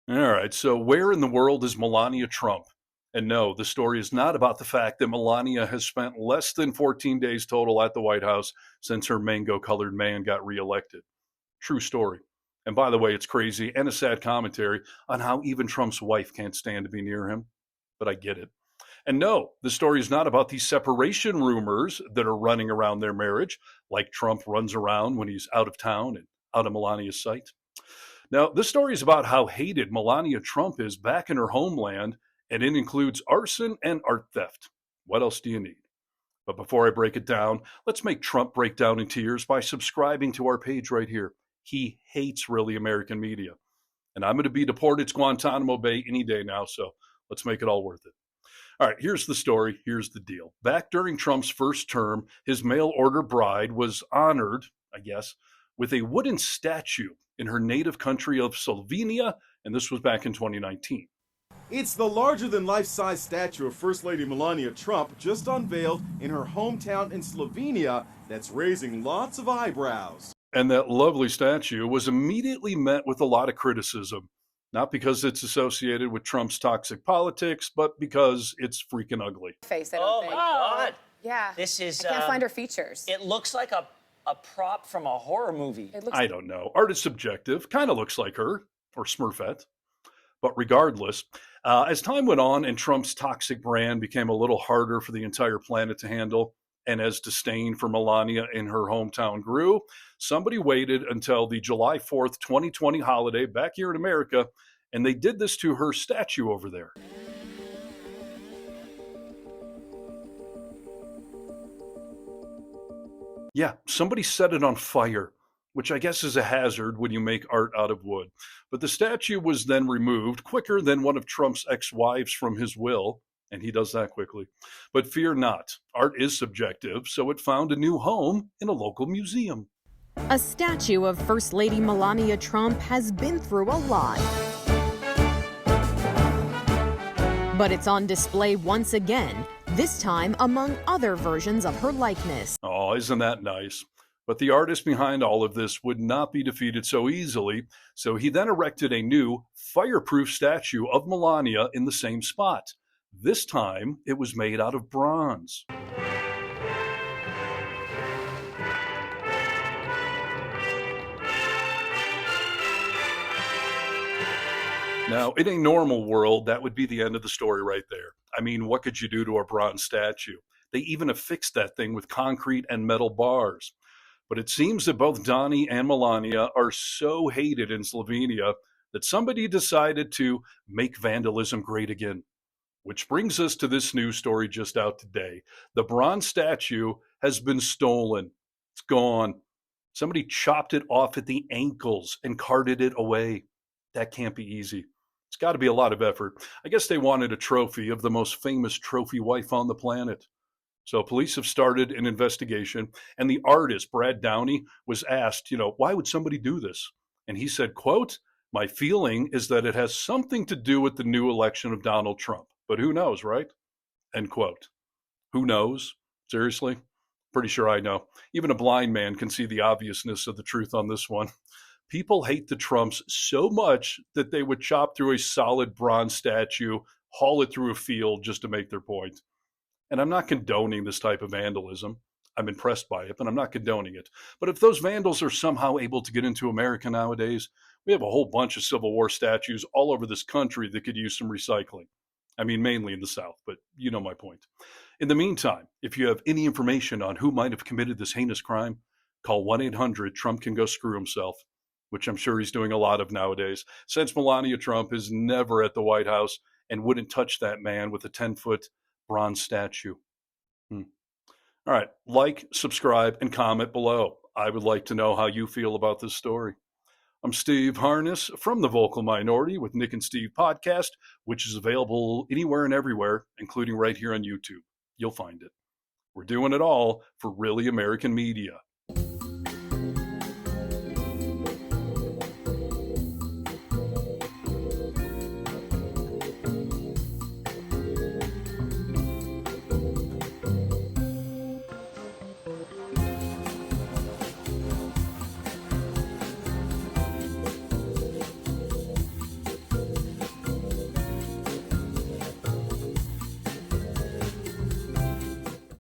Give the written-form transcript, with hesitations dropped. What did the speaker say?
All right, so where in the world is Melania Trump? And no, the story is not about the fact that Melania has spent less than 14 days total at the White House since her mango colored man got reelected. True story. And by the way, it's crazy and a sad commentary on how even Trump's wife can't stand to be near him. But I get it. And no, the story is not about these separation rumors that are running around their marriage, like Trump runs around when he's out of town and out of Melania's sight. Now, this story is about how hated Melania Trump is back in her homeland, and it includes arson and art theft. What else do you need? But before I break it down, let's make Trump break down in tears by subscribing to our page right here. He hates really American media. And I'm going to be deported to Guantanamo Bay any day now, so let's make it all worth it. All right, here's the story. Here's the deal. Back during Trump's first term, his mail order bride was honored, I guess, with a wooden statue in her native country of Slovenia, and this was back in 2019. It's the larger-than-life-size statue of First Lady Melania Trump just unveiled in her hometown in Slovenia that's raising lots of eyebrows. And that lovely statue was immediately met with a lot of criticism, not because it's associated with Trump's toxic politics, but because it's freaking ugly. Face, I don't think. My God. Yeah. This is. I can't find her features. It looks like a prop from a horror movie. I don't know. Art is subjective. Kind of looks like her, or Smurfette. But regardless, as time went on and Trump's toxic brand became a little harder for the entire planet to handle, and as disdain for Melania in her hometown grew, somebody waited until the July 4th, 2020 holiday back here in America, and they did this to her statue over there. Yeah, somebody set it on fire, which I guess is a hazard when you make art out of wood. But the statue was then removed quicker than one of Trump's ex-wives from his will, and he does that quickly. But fear not, art is subjective, so it found a new home in a local museum. A statue of First Lady Melania Trump has been through a lot. But it's on display once again, this time among other versions of her likeness. Oh, isn't that nice? But the artist behind all of this would not be defeated so easily, so he then erected a new, fireproof statue of Melania in the same spot. This time, it was made out of bronze. Now, in a normal world, that would be the end of the story right there. I mean, what could you do to a bronze statue? They even affixed that thing with concrete and metal bars. But it seems that both Donnie and Melania are so hated in Slovenia that somebody decided to make vandalism great again. Which brings us to this news story just out today. The bronze statue has been stolen. It's gone. Somebody chopped it off at the ankles and carted it away. That can't be easy. It's got to be a lot of effort. I guess they wanted a trophy of the most famous trophy wife on the planet. So police have started an investigation, and the artist, Brad Downey, was asked, why would somebody do this? And he said, quote, "My feeling is that it has something to do with the new election of Donald Trump. But who knows, right?" End quote. Who knows? Seriously? Pretty sure I know. Even a blind man can see the obviousness of the truth on this one. People hate the Trumps so much that they would chop through a solid bronze statue, haul it through a field just to make their point. And I'm not condoning this type of vandalism. I'm impressed by it, but I'm not condoning it. But if those vandals are somehow able to get into America nowadays, we have a whole bunch of Civil War statues all over this country that could use some recycling. I mean, mainly in the South, but you know my point. In the meantime, if you have any information on who might have committed this heinous crime, call 1-800-TRUMP can go screw himself, which I'm sure he's doing a lot of nowadays, since Melania Trump is never at the White House and wouldn't touch that man with a 10-foot bronze statue. All right, like, subscribe, and comment below. I would like to know how you feel about this story. I'm Steve Harness from The Vocal Minority with Nick and Steve podcast, which is available anywhere and everywhere, including right here on YouTube. You'll find it. We're doing it all for really American media.